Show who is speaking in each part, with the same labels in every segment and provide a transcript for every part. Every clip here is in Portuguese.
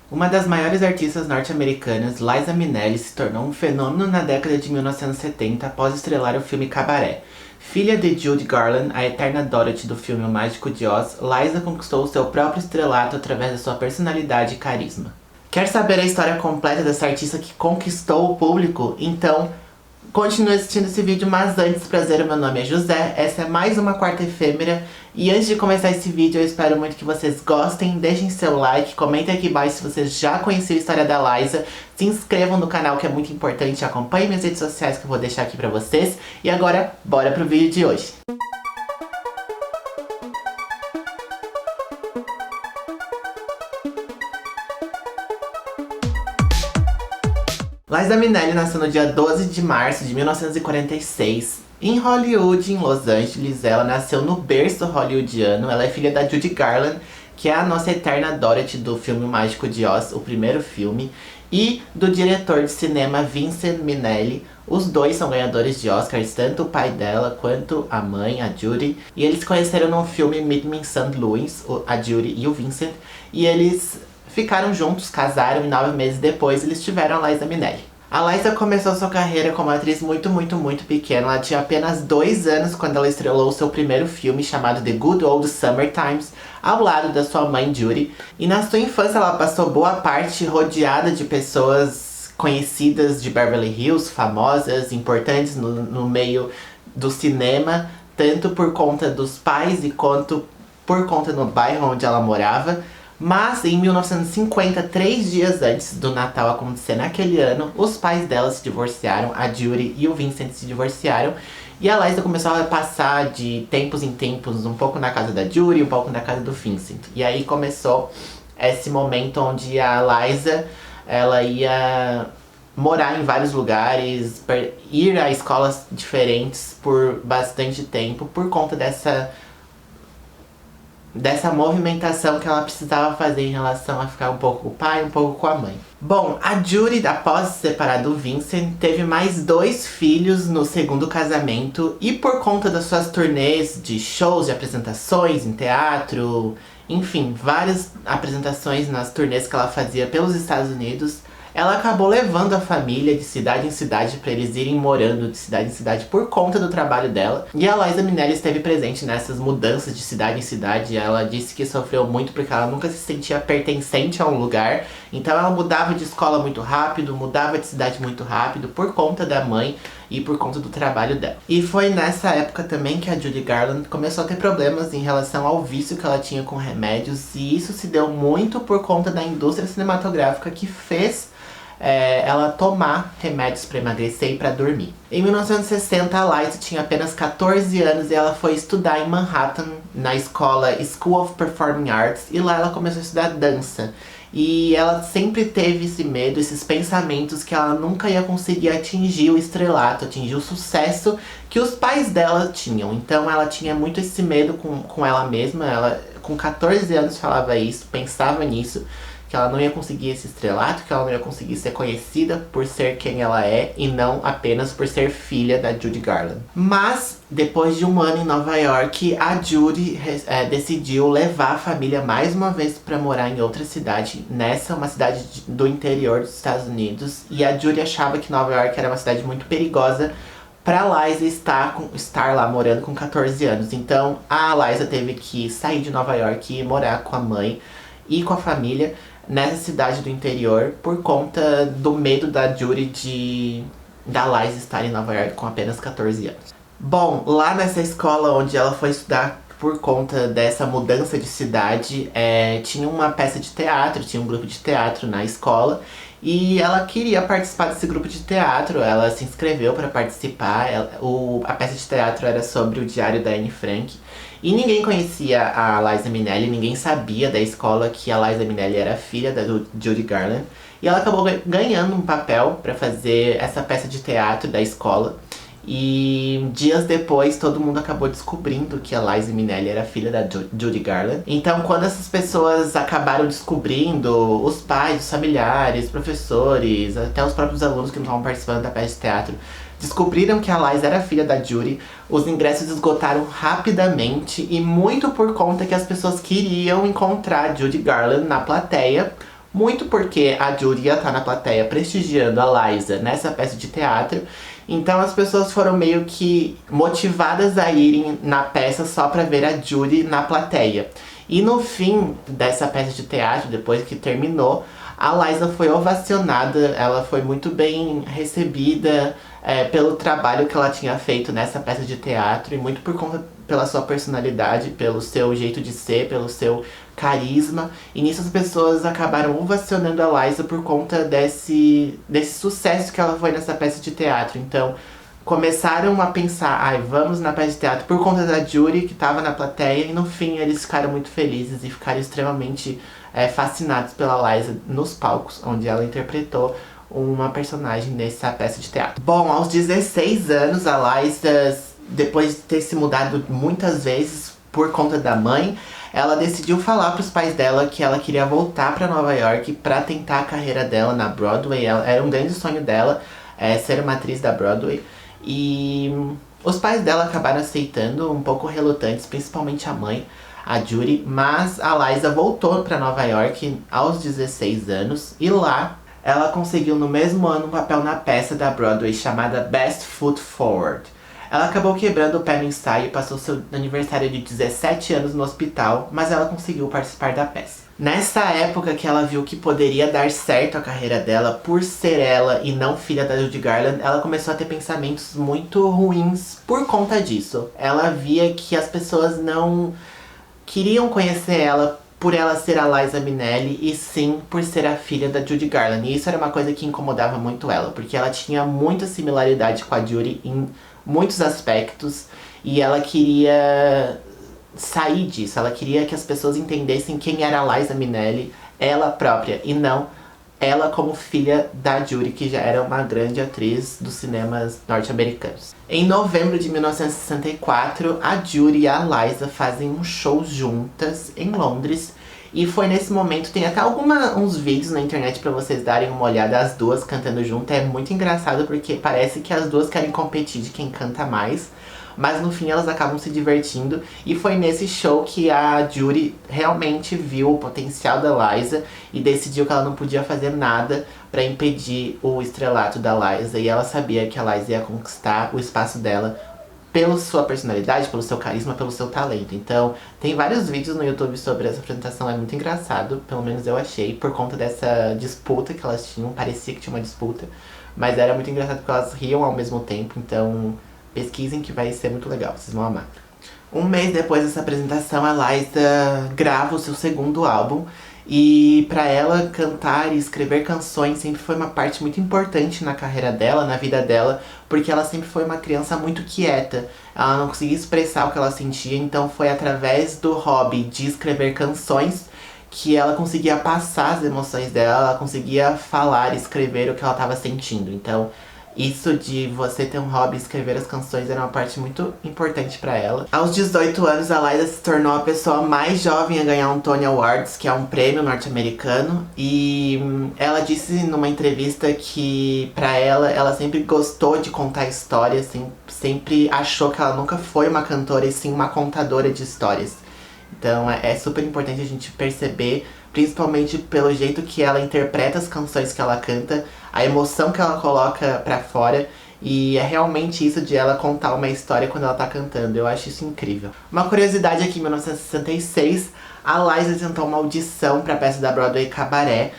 Speaker 1: Uma das maiores artistas norte-americanas, Liza Minnelli, se tornou um fenômeno na década de 1970 após estrelar o filme Cabaré. Filha de Judy Garland, a eterna Dorothy do filme O Mágico de Oz, Liza conquistou seu próprio estrelato através da sua personalidade e carisma. Quer saber a história completa dessa artista que conquistou o público? Então, continue assistindo esse vídeo, mas antes, prazer, meu nome é José, essa é mais uma quarta efêmera. E antes de começar esse vídeo, eu espero muito que vocês gostem, deixem seu like, comentem aqui embaixo se vocês já conheciam a história da Liza, se inscrevam no canal que é muito importante, acompanhem minhas redes sociais que eu vou deixar aqui pra vocês. E agora, bora pro vídeo de hoje. Liza Minnelli nasceu no dia 12 de março de 1946, em Hollywood, em Los Angeles. Ela nasceu no berço hollywoodiano. Ela é filha da Judy Garland, que é a nossa eterna Dorothy do filme O Mágico de Oz, o primeiro filme, e do diretor de cinema Vincent Minnelli. Os dois são ganhadores de Oscars, tanto o pai dela quanto a mãe, a Judy. E eles se conheceram no filme Meet Me in St. Louis, a Judy e o Vincent, e eles ficaram juntos, casaram e 9 meses depois eles tiveram a Liza Minnelli. A Liza começou sua carreira como atriz muito pequena. Ela tinha apenas 2 anos quando ela estrelou seu primeiro filme, chamado The Good Old Summer Times, ao lado da sua mãe Judy. E na sua infância ela passou boa parte rodeada de pessoas conhecidas de Beverly Hills, famosas, importantes no meio do cinema, tanto por conta dos pais e quanto por conta do bairro onde ela morava. Mas em 1950, 3 dias antes do Natal acontecer naquele ano, os pais dela se divorciaram, a Judy e o Vincent se divorciaram. E a Liza começou a passar de tempos em tempos, um pouco na casa da Judy, um pouco na casa do Vincent. E aí começou esse momento onde a Liza, ela ia morar em vários lugares, ir a escolas diferentes por bastante tempo, por conta dessa movimentação que ela precisava fazer em relação a ficar um pouco com o pai, um pouco com a mãe. Bom, a Judy, após se separar do Vincent, teve mais 2 filhos no segundo casamento. E por conta das suas turnês de shows, de apresentações em teatro, enfim, várias apresentações nas turnês que ela fazia pelos Estados Unidos, ela acabou levando a família de cidade em cidade para eles irem morando de cidade em cidade por conta do trabalho dela. E a Liza Minnelli esteve presente nessas mudanças de cidade em cidade. Ela disse que sofreu muito porque ela nunca se sentia pertencente a um lugar. Então ela mudava de escola muito rápido, mudava de cidade muito rápido por conta da mãe e por conta do trabalho dela. E foi nessa época também que a Judy Garland começou a ter problemas em relação ao vício que ela tinha com remédios. E isso se deu muito por conta da indústria cinematográfica que fez ela tomar remédios para emagrecer e para dormir. Em 1960, a Liza tinha apenas 14 anos e ela foi estudar em Manhattan, na escola School of Performing Arts, e lá ela começou a estudar dança. E ela sempre teve esse medo, esses pensamentos que ela nunca ia conseguir atingir o estrelato, atingir o sucesso que os pais dela tinham. Então ela tinha muito esse medo com ela mesma. Ela com 14 anos falava isso, pensava nisso, que ela não ia conseguir esse estrelato, que ela não ia conseguir ser conhecida por ser quem ela é e não apenas por ser filha da Judy Garland. Mas, depois de 1 ano em Nova York, a Judy decidiu levar a família mais uma vez para morar em outra cidade. Uma cidade do interior dos Estados Unidos. E a Judy achava que Nova York era uma cidade muito perigosa para Liza estar lá morando com 14 anos. Então, a Liza teve que sair de Nova York e morar com a mãe e com a família nessa cidade do interior por conta do medo da Judy da Liza estar em Nova York com apenas 14 anos. Bom, lá nessa escola onde ela foi estudar por conta dessa mudança de cidade, tinha uma peça de teatro, tinha um grupo de teatro na escola. E ela queria participar desse grupo de teatro, ela se inscreveu para participar. A peça de teatro era sobre o diário da Anne Frank. E ninguém conhecia a Liza Minnelli, ninguém sabia da escola que a Liza Minnelli era filha da Judy Garland. E ela acabou ganhando um papel para fazer essa peça de teatro da escola. E dias depois todo mundo acabou descobrindo que a Liza Minnelli era filha da Judy Garland. Então quando essas pessoas acabaram descobrindo, os pais, os familiares, os professores, até os próprios alunos que não estavam participando da peça de teatro, descobriram que a Liza era filha da Judy, os ingressos esgotaram rapidamente. E muito por conta que as pessoas queriam encontrar Judy Garland na plateia, muito porque a Judy ia estar na plateia prestigiando a Liza nessa peça de teatro. Então as pessoas foram meio que motivadas a irem na peça só pra ver a Judy na plateia. E no fim dessa peça de teatro, depois que terminou, a Liza foi ovacionada, ela foi muito bem recebida pelo trabalho que ela tinha feito nessa peça de teatro e muito por conta pela sua personalidade, pelo seu jeito de ser, pelo seu carisma. E nisso as pessoas acabaram ovacionando a Liza por conta desse sucesso que ela foi nessa peça de teatro. Então começaram a pensar, ai, vamos na peça de teatro por conta da Judy, que estava na plateia, e no fim eles ficaram muito felizes e ficaram extremamente fascinados pela Liza nos palcos, onde ela interpretou uma personagem nessa peça de teatro. Bom, aos 16 anos, a Liza, depois de ter se mudado muitas vezes por conta da mãe, ela decidiu falar para os pais dela que ela queria voltar para Nova York para tentar a carreira dela na Broadway. Era um grande sonho dela ser uma atriz da Broadway. E os pais dela acabaram aceitando, um pouco relutantes, principalmente a mãe, a Judy. Mas a Liza voltou para Nova York aos 16 anos e lá ela conseguiu no mesmo ano um papel na peça da Broadway chamada Best Foot Forward. Ela acabou quebrando o pé no ensaio e passou seu aniversário de 17 anos no hospital, mas ela conseguiu participar da peça. Nessa época que ela viu que poderia dar certo a carreira dela por ser ela e não filha da Judy Garland, ela começou a ter pensamentos muito ruins por conta disso. Ela via que as pessoas não queriam conhecer ela por ela ser a Liza Minnelli e sim por ser a filha da Judy Garland. E isso era uma coisa que incomodava muito ela, porque ela tinha muita similaridade com a Judy em muitos aspectos e ela queria sair disso. Ela queria que as pessoas entendessem quem era a Liza Minnelli, ela própria, e não ela como filha da Judy, que já era uma grande atriz dos cinemas norte-americanos. Em novembro de 1964, a Judy e a Liza fazem um show juntas em Londres. E foi nesse momento, tem até uns vídeos na internet pra vocês darem uma olhada, as duas cantando junto. É muito engraçado porque parece que as duas querem competir de quem canta mais. Mas no fim elas acabam se divertindo. E foi nesse show que a Judy realmente viu o potencial da Liza e decidiu que ela não podia fazer nada pra impedir o estrelato da Liza. E ela sabia que a Liza ia conquistar o espaço dela pela sua personalidade, pelo seu carisma, pelo seu talento. Então, tem vários vídeos no YouTube sobre essa apresentação, é muito engraçado, pelo menos eu achei, por conta dessa disputa que elas tinham, parecia que tinha uma disputa, mas era muito engraçado porque elas riam ao mesmo tempo, então pesquisem que vai ser muito legal, vocês vão amar. Um mês depois dessa apresentação, a Liza grava o seu segundo álbum. E pra ela, cantar e escrever canções sempre foi uma parte muito importante na carreira dela, na vida dela, porque ela sempre foi uma criança muito quieta. Ela não conseguia expressar o que ela sentia, então foi através do hobby de escrever canções que ela conseguia passar as emoções dela, ela conseguia falar e escrever o que ela estava sentindo. Então, isso de você ter um hobby e escrever as canções era uma parte muito importante pra ela. Aos 18 anos, a Liza se tornou a pessoa mais jovem a ganhar um Tony Awards, que é um prêmio norte-americano. E ela disse numa entrevista que, pra ela sempre gostou de contar histórias, sempre achou que ela nunca foi uma cantora e sim uma contadora de histórias. Então é super importante a gente perceber, principalmente pelo jeito que ela interpreta as canções que ela canta, a emoção que ela coloca pra fora. E é realmente isso de ela contar uma história quando ela tá cantando. Eu acho isso incrível. Uma curiosidade aqui, em 1966, a Liza tentou uma audição pra peça da Broadway Cabaré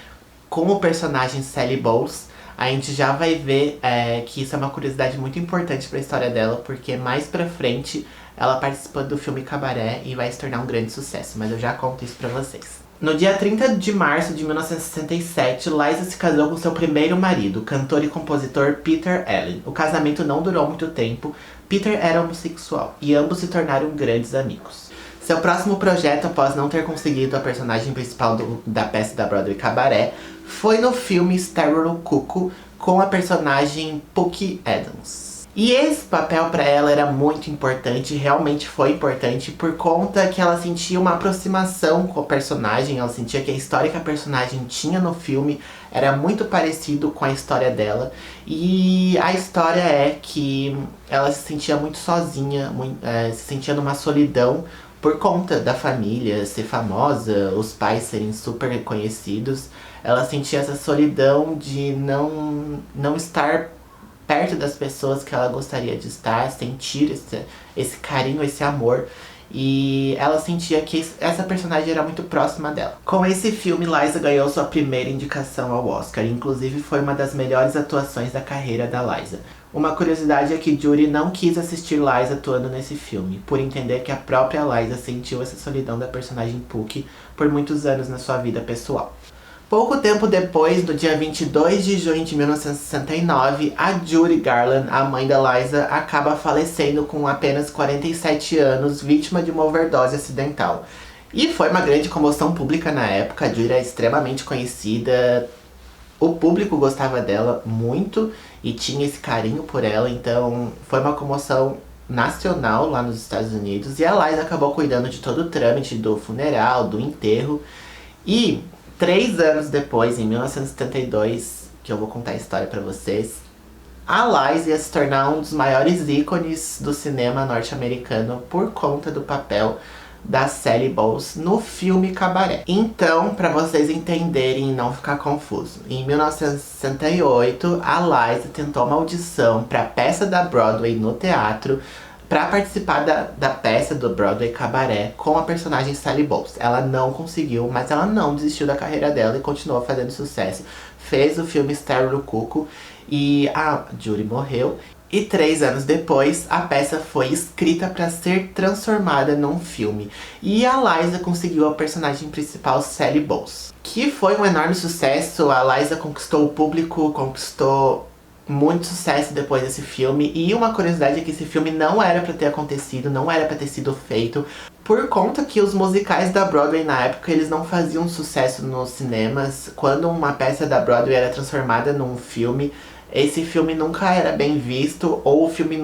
Speaker 1: com o personagem Sally Bowles. A gente já vai ver que isso é uma curiosidade muito importante pra história dela, porque mais pra frente ela participou do filme Cabaré e vai se tornar um grande sucesso, mas eu já conto isso pra vocês. No dia 30 de março de 1967, Liza se casou com seu primeiro marido, cantor e compositor Peter Allen. O casamento não durou muito tempo, Peter era homossexual e ambos se tornaram grandes amigos. Seu próximo projeto, após não ter conseguido a personagem principal da peça da Broadway Cabaré, foi no filme Starro Cuckoo com a personagem Pookie Adams. E esse papel pra ela era muito importante, realmente foi importante, por conta que ela sentia uma aproximação com o personagem, ela sentia que a história que a personagem tinha no filme era muito parecido com a história dela. E a história é que ela se sentia muito sozinha, se sentia numa solidão por conta da família ser famosa, os pais serem super reconhecidos. Ela sentia essa solidão de não estar perto das pessoas que ela gostaria de estar, sentir esse carinho, esse amor. E ela sentia que essa personagem era muito próxima dela. Com esse filme, Liza ganhou sua primeira indicação ao Oscar. Inclusive, foi uma das melhores atuações da carreira da Liza. Uma curiosidade é que Judy não quis assistir Liza atuando nesse filme, por entender que a própria Liza sentiu essa solidão da personagem Pookie por muitos anos na sua vida pessoal. Pouco tempo depois, no dia 22 de junho de 1969, a Judy Garland, a mãe da Liza, acaba falecendo com apenas 47 anos, vítima de uma overdose acidental. E foi uma grande comoção pública na época. A Judy era extremamente conhecida, o público gostava dela muito e tinha esse carinho por ela, então foi uma comoção nacional lá nos Estados Unidos. E a Liza acabou cuidando de todo o trâmite do funeral, do enterro. E 3 anos depois, em 1972, que eu vou contar a história pra vocês, a Liza ia se tornar um dos maiores ícones do cinema norte-americano por conta do papel da Sally Bowles no filme Cabaré. Então, pra vocês entenderem e não ficar confuso, em 1968, a Liza tentou uma audição pra peça da Broadway no teatro, pra participar da peça do Broadway Cabaré com a personagem Sally Bowles. Ela não conseguiu, mas ela não desistiu da carreira dela e continuou fazendo sucesso. Fez o filme Esther do Cuco e a Judy morreu. E 3 anos depois, a peça foi escrita para ser transformada num filme. E a Liza conseguiu a personagem principal, Sally Bowles, que foi um enorme sucesso. A Liza conquistou o público, conquistou muito sucesso depois desse filme. E uma curiosidade é que esse filme não era pra ter acontecido, não era pra ter sido feito, por conta que os musicais da Broadway na época, eles não faziam sucesso nos cinemas. Quando uma peça da Broadway era transformada num filme, esse filme nunca era bem visto, ou o filme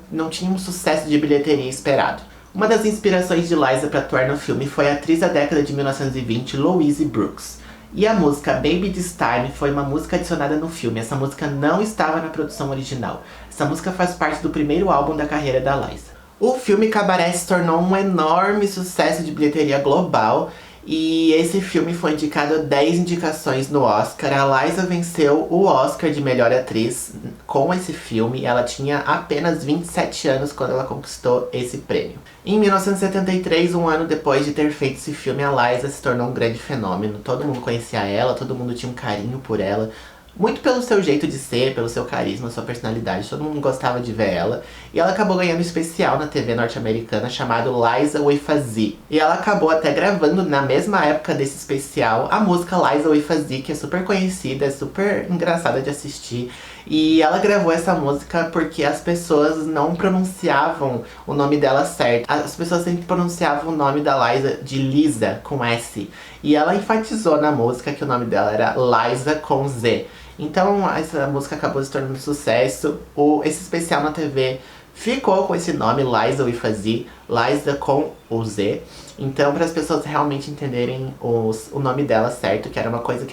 Speaker 1: não tinha um sucesso de bilheteria esperado. Uma das inspirações de Liza para atuar no filme foi a atriz da década de 1920, Louise Brooks. E a música Baby This Time foi uma música adicionada no filme. Essa música não estava na produção original. Essa música faz parte do primeiro álbum da carreira da Liza. O filme Cabaré se tornou um enorme sucesso de bilheteria global. E esse filme foi indicado a 10 indicações no Oscar. A Liza venceu o Oscar de melhor atriz com esse filme. Ela tinha apenas 27 anos quando ela conquistou esse prêmio. Em 1973, um ano depois de ter feito esse filme, a Liza se tornou um grande fenômeno. Todo mundo conhecia ela, todo mundo tinha um carinho por ela. Muito pelo seu jeito de ser, pelo seu carisma, sua personalidade, todo mundo gostava de ver ela. E ela acabou ganhando um especial na TV norte-americana chamado Liza with a Z. E ela acabou até gravando, na mesma época desse especial, a música Liza with a Z, que é super conhecida, é super engraçada de assistir. E ela gravou essa música porque as pessoas não pronunciavam o nome dela certo. As pessoas sempre pronunciavam o nome da Liza de Lisa, com S. E ela enfatizou na música que o nome dela era Liza com Z. Então essa música acabou se tornando um sucesso. Esse especial na TV ficou com esse nome, Liza with a Z, Liza com o Z. Então, para as pessoas realmente entenderem o nome dela certo, que era uma coisa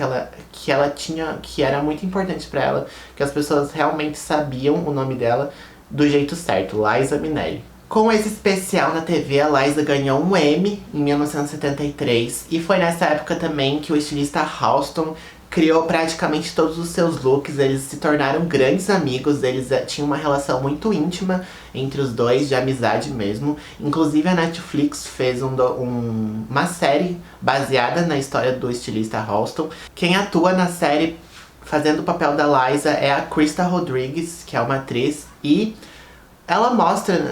Speaker 1: que ela tinha, que era muito importante para ela, que as pessoas realmente sabiam o nome dela do jeito certo, Liza Minnelli. Com esse especial na TV, a Liza ganhou um Emmy em 1973, e foi nessa época também que o estilista Halston criou praticamente todos os seus looks. Eles se tornaram grandes amigos, eles tinham uma relação muito íntima entre os dois, de amizade mesmo. Inclusive a Netflix fez uma série baseada na história do estilista Halston. Quem atua na série fazendo o papel da Liza é a Krista Rodrigues, que é uma atriz, e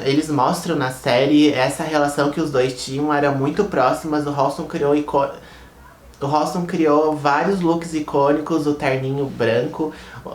Speaker 1: eles mostram na série essa relação que os dois tinham, eram muito próximas. O Halston criou vários looks icônicos, o terninho branco,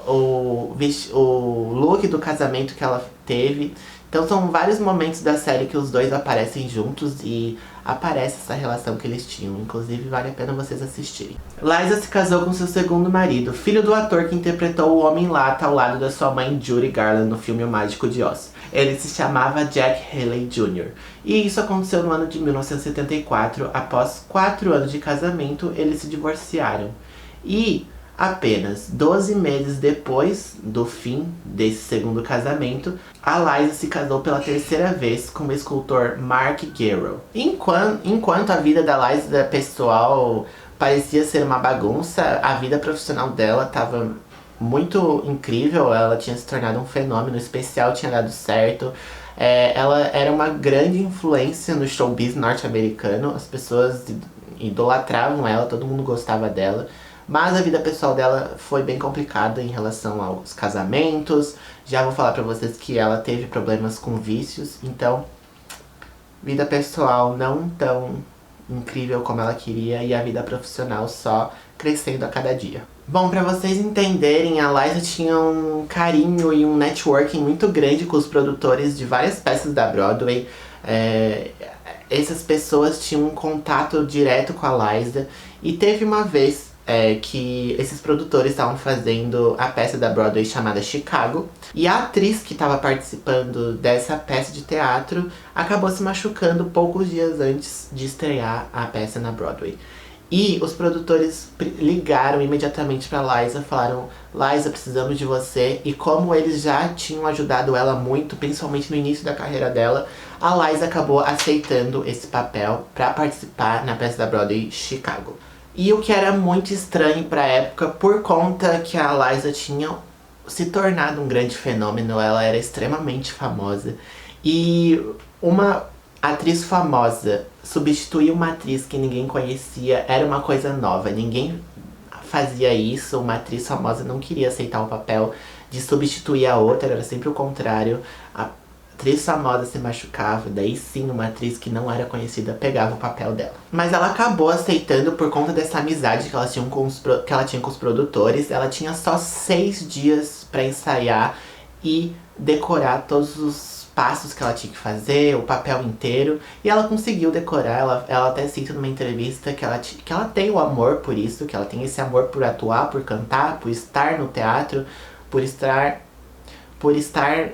Speaker 1: o look do casamento que ela teve. Então são vários momentos da série que os dois aparecem juntos e aparece essa relação que eles tinham. Inclusive vale a pena vocês assistirem. Liza se casou com seu segundo marido, filho do ator que interpretou o Homem-Lata ao lado da sua mãe Judy Garland no filme O Mágico de Oz. Ele se chamava Jack Haley Jr. E isso aconteceu no ano de 1974. Após 4 anos de casamento, eles se divorciaram. E apenas 12 meses depois do fim desse segundo casamento, a Liza se casou pela 3ª vez com o escultor Mark Garrow. Enquanto a vida da Liza pessoal parecia ser uma bagunça. A vida profissional dela tava muito incrível, ela tinha se tornado um fenômeno especial, tinha dado certo. Ela era uma grande influência no showbiz norte-americano, as pessoas idolatravam ela, todo mundo gostava dela. Mas a vida pessoal dela foi bem complicada em relação aos casamentos. Já vou falar pra vocês que ela teve problemas com vícios, então vida pessoal não tão incrível como ela queria e a vida profissional só crescendo a cada dia. Bom, pra vocês entenderem, a Liza tinha um carinho e um networking muito grande com os produtores de várias peças da Broadway. Essas pessoas tinham um contato direto com a Liza e teve uma vez que esses produtores estavam fazendo a peça da Broadway chamada Chicago. E a atriz que estava participando dessa peça de teatro acabou se machucando poucos dias antes de estrear a peça na Broadway. E os produtores ligaram imediatamente para Liza, falaram: Liza, precisamos de você. E como eles já tinham ajudado ela muito, principalmente no início da carreira dela, a Liza acabou aceitando esse papel para participar na peça da Broadway Chicago. E o que era muito estranho pra época, por conta que a Liza tinha se tornado um grande fenômeno, ela era extremamente famosa. E uma atriz famosa substituir uma atriz que ninguém conhecia era uma coisa nova. Ninguém fazia isso, uma atriz famosa não queria aceitar o papel de substituir a outra, era sempre o contrário. A atriz famosa se machucava, daí sim uma atriz que não era conhecida pegava o papel dela. Mas ela acabou aceitando por conta dessa amizade que ela tinha com os produtores. Ela tinha só 6 dias pra ensaiar e decorar todos os passos que ela tinha que fazer, o papel inteiro. E ela conseguiu decorar, ela até cita numa entrevista que ela tem o amor por isso, que ela tem esse amor por atuar, por cantar, por estar no teatro, por estar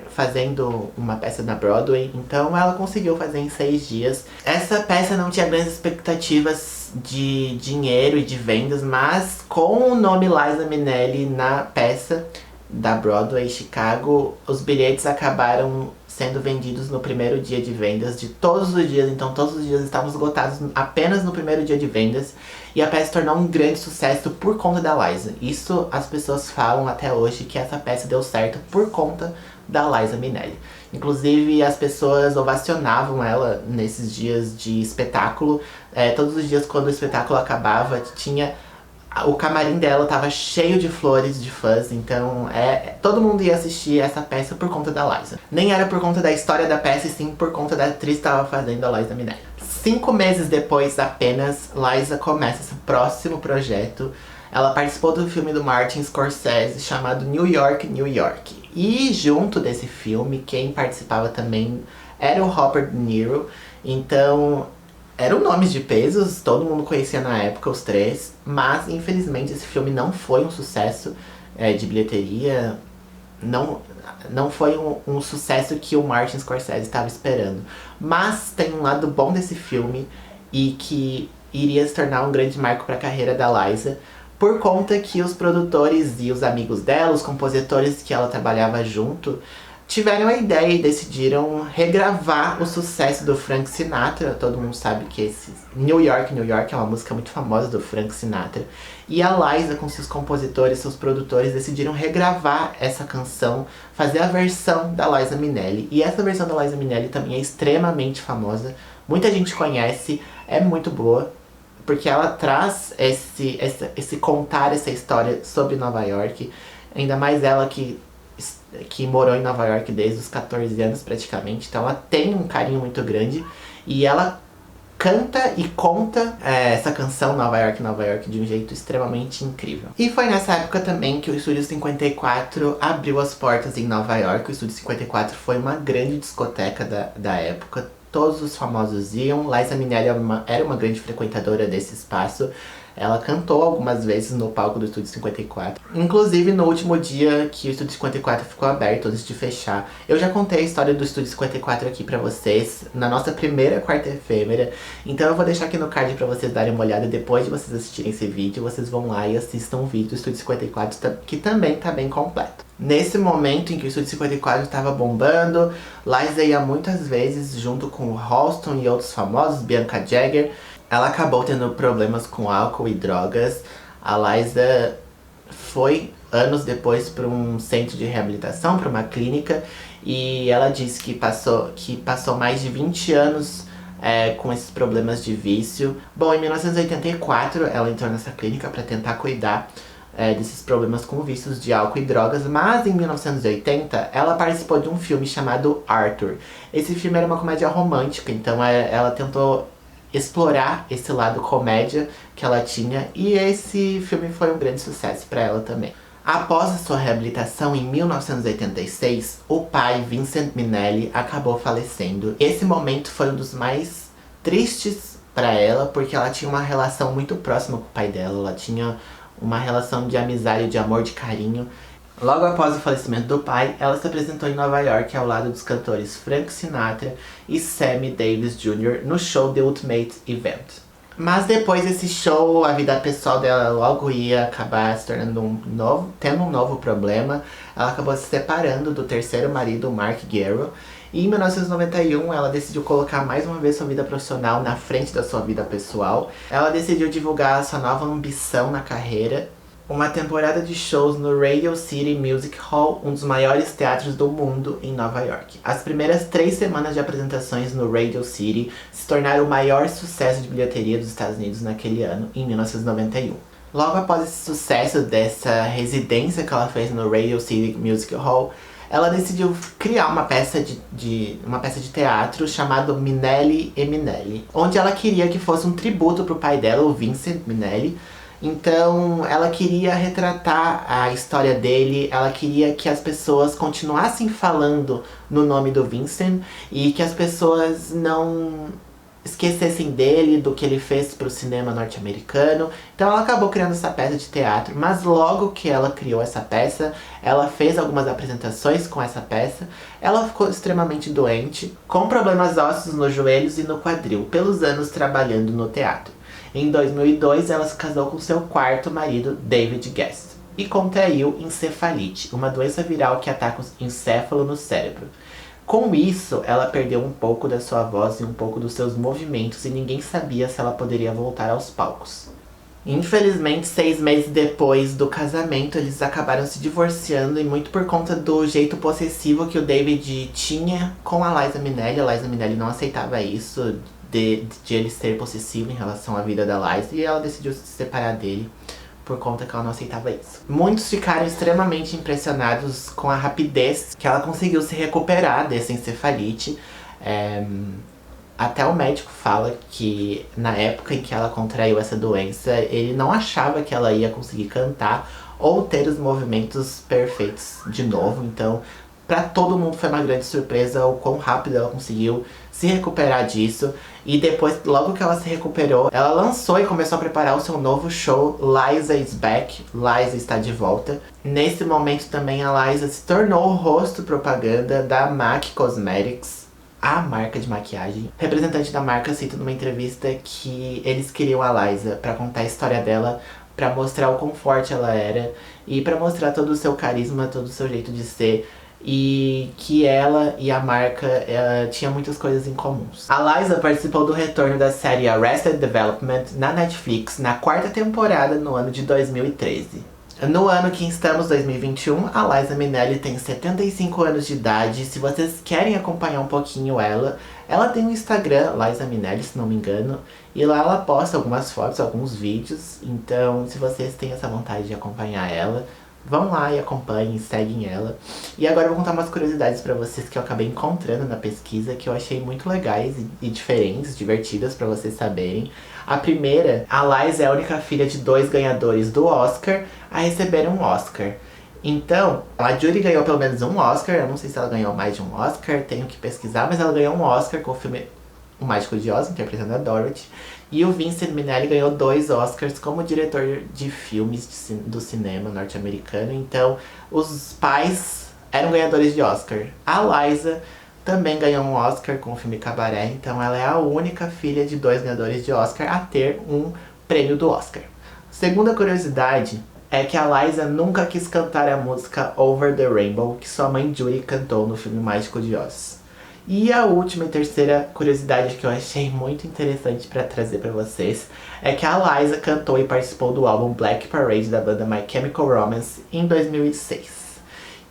Speaker 1: fazendo uma peça na Broadway. Então ela conseguiu fazer em 6 dias. Essa peça não tinha grandes expectativas de dinheiro e de vendas, mas com o nome Liza Minnelli na peça da Broadway Chicago, os bilhetes acabaram sendo vendidos no primeiro dia de vendas de todos os dias. Então todos os dias estavam esgotados apenas no primeiro dia de vendas. E a peça se tornou um grande sucesso por conta da Liza. Isso as pessoas falam até hoje, que essa peça deu certo por conta da Liza Minnelli. Inclusive as pessoas ovacionavam ela nesses dias de espetáculo. Todos os dias quando o espetáculo acabava, o camarim dela tava cheio de flores de fãs, então todo mundo ia assistir essa peça por conta da Liza. Nem era por conta da história da peça, e sim por conta da atriz que estava fazendo a Liza Minnelli. 5 meses depois apenas, Liza começa esse próximo projeto. Ela participou do filme do Martin Scorsese chamado New York, New York. E junto desse filme, quem participava também era o Robert De Niro. Então eram nomes de pesos, todo mundo conhecia na época os três. Mas infelizmente esse filme não foi um sucesso de bilheteria. Não foi um sucesso que o Martin Scorsese estava esperando. Mas tem um lado bom desse filme, e que iria se tornar um grande marco para a carreira da Liza, por conta que os produtores e os amigos dela, os compositores que ela trabalhava junto, tiveram a ideia e decidiram regravar o sucesso do Frank Sinatra. Todo mundo sabe que esse New York, New York é uma música muito famosa do Frank Sinatra. E a Liza, com seus compositores, seus produtores, decidiram regravar essa canção, fazer a versão da Liza Minnelli. E essa versão da Liza Minnelli também é extremamente famosa. Muita gente conhece, é muito boa, porque ela traz esse contar essa história sobre Nova York. Ainda mais ela que morou em Nova York desde os 14 anos praticamente. Então ela tem um carinho muito grande. E ela canta e conta essa canção Nova York, Nova York de um jeito extremamente incrível. E foi nessa época também que o Estúdio 54 abriu as portas em Nova York. O Estúdio 54 foi uma grande discoteca da época. Todos os famosos iam. Liza Minnelli era uma grande frequentadora desse espaço. Ela cantou algumas vezes no palco do Estúdio 54. Inclusive no último dia que o Estúdio 54 ficou aberto, antes de fechar. Eu já contei a história do Estúdio 54 aqui pra vocês, na nossa primeira quarta efêmera. Então eu vou deixar aqui no card pra vocês darem uma olhada. Depois de vocês assistirem esse vídeo, vocês vão lá e assistam o vídeo do Estúdio 54, que também tá bem completo. Nesse momento em que o Estúdio 54 estava bombando, Liza ia muitas vezes junto com o Halston e outros famosos, Bianca Jagger. ela acabou tendo problemas com álcool e drogas. A Liza foi, anos depois, para um centro de reabilitação, para uma clínica. E ela disse que passou mais de 20 anos com esses problemas de vício. Bom, em 1984, ela entrou nessa clínica para tentar cuidar desses problemas com vícios de álcool e drogas, mas em 1980 ela participou de um filme chamado Arthur. Esse filme era uma comédia romântica, então ela tentou explorar esse lado comédia que ela tinha, e esse filme foi um grande sucesso para ela também. Após a sua reabilitação em 1986, o pai, Vincent Minnelli, acabou falecendo. Esse momento foi um dos mais tristes para ela, porque ela tinha uma relação muito próxima com o pai dela. Ela tinha uma relação de amizade, de amor, de carinho. Logo após o falecimento do pai, ela se apresentou em Nova York ao lado dos cantores Frank Sinatra e Sammy Davis Jr. no show The Ultimate Event. Mas depois desse show, a vida pessoal dela logo ia acabar se tornando tendo um novo problema. Ela acabou se separando do terceiro marido, Mark Garrow. E em 1991, ela decidiu colocar mais uma vez sua vida profissional na frente da sua vida pessoal. Ela decidiu divulgar sua nova ambição na carreira: uma temporada de shows no Radio City Music Hall, um dos maiores teatros do mundo em Nova York. As primeiras 3 semanas de apresentações no Radio City se tornaram o maior sucesso de bilheteria dos Estados Unidos naquele ano, em 1991. Logo após esse sucesso dessa residência que ela fez no Radio City Music Hall, ela decidiu criar uma peça de teatro chamada Minnelli e Minnelli, onde ela queria que fosse um tributo pro pai dela, o Vincent Minnelli. Então ela queria retratar a história dele, ela queria que as pessoas continuassem falando no nome do Vincent e que as pessoas não esquecessem dele, do que ele fez pro cinema norte-americano. Então ela acabou criando essa peça de teatro, mas logo que ela criou essa peça, ela fez algumas apresentações com essa peça. Ela ficou extremamente doente, com problemas ósseos nos joelhos e no quadril, pelos anos trabalhando no teatro. Em 2002, ela se casou com seu quarto marido, David Guest, e contraiu encefalite, uma doença viral que ataca o encéfalo no cérebro. Com isso, ela perdeu um pouco da sua voz e um pouco dos seus movimentos, e ninguém sabia se ela poderia voltar aos palcos. Infelizmente, 6 meses depois do casamento, eles acabaram se divorciando, e muito por conta do jeito possessivo que o David tinha com a Liza Minnelli. A Liza Minnelli não aceitava isso, de ele ser possessivo em relação à vida da Liza, e ela decidiu se separar dele por conta que ela não aceitava isso. Muitos ficaram extremamente impressionados com a rapidez que ela conseguiu se recuperar dessa encefalite. Até o médico fala que na época em que ela contraiu essa doença, ele não achava que ela ia conseguir cantar ou ter os movimentos perfeitos de novo. Então, para todo mundo foi uma grande surpresa o quão rápido ela conseguiu se recuperar disso. E depois, logo que ela se recuperou, ela lançou e começou a preparar o seu novo show, Liza is Back, Liza está de volta. Nesse momento também a Liza se tornou o rosto propaganda da MAC Cosmetics, a marca de maquiagem. O representante da marca cita numa entrevista que eles queriam a Liza para contar a história dela, para mostrar o quão forte ela era e para mostrar todo o seu carisma, todo o seu jeito de ser, e que ela e a marca tinham muitas coisas em comuns. A Liza participou do retorno da série Arrested Development na Netflix na 4ª temporada no ano de 2013. No ano que estamos, 2021, a Liza Minnelli tem 75 anos de idade. Se vocês querem acompanhar um pouquinho ela tem um Instagram, Liza Minnelli, se não me engano, e lá ela posta algumas fotos, alguns vídeos. Então, se vocês têm essa vontade de acompanhar ela, vão lá e acompanhem, seguem ela. E agora eu vou contar umas curiosidades pra vocês que eu acabei encontrando na pesquisa, que eu achei muito legais e diferentes, divertidas pra vocês saberem. A primeira, a Liza é a única filha de 2 ganhadores do Oscar a receber um Oscar. Então, a Judy ganhou pelo menos um Oscar, eu não sei se ela ganhou mais de um Oscar, tenho que pesquisar, mas ela ganhou um Oscar com o filme O Mágico de Oz, interpretando a Dorothy. E o Vincent Minnelli ganhou 2 Oscars como diretor de filmes do cinema norte-americano. Então, os pais eram ganhadores de Oscar. A Liza também ganhou um Oscar com o filme Cabaré. Então, ela é a única filha de 2 ganhadores de Oscar a ter um prêmio do Oscar. Segunda curiosidade é que a Liza nunca quis cantar a música Over the Rainbow, que sua mãe Judy cantou no filme Mágico de Oz. E a última e terceira curiosidade que eu achei muito interessante pra trazer pra vocês é que a Liza cantou e participou do álbum Black Parade da banda My Chemical Romance em 2006.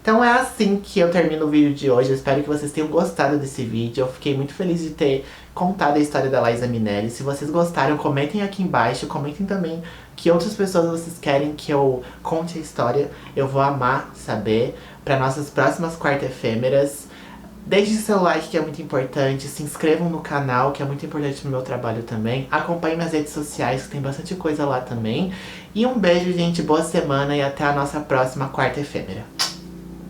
Speaker 1: Então é assim que eu termino o vídeo de hoje. Eu espero que vocês tenham gostado desse vídeo. Eu fiquei muito feliz de ter contado a história da Liza Minnelli. Se vocês gostaram, comentem aqui embaixo. Comentem também que outras pessoas vocês querem que eu conte a história. Eu vou amar saber. Para nossas próximas quarta efêmeras. Deixe seu like, que é muito importante. Se inscrevam no canal, que é muito importante pro meu trabalho também. Acompanhem minhas redes sociais, que tem bastante coisa lá também. E um beijo, gente. Boa semana e até a nossa próxima quarta efêmera.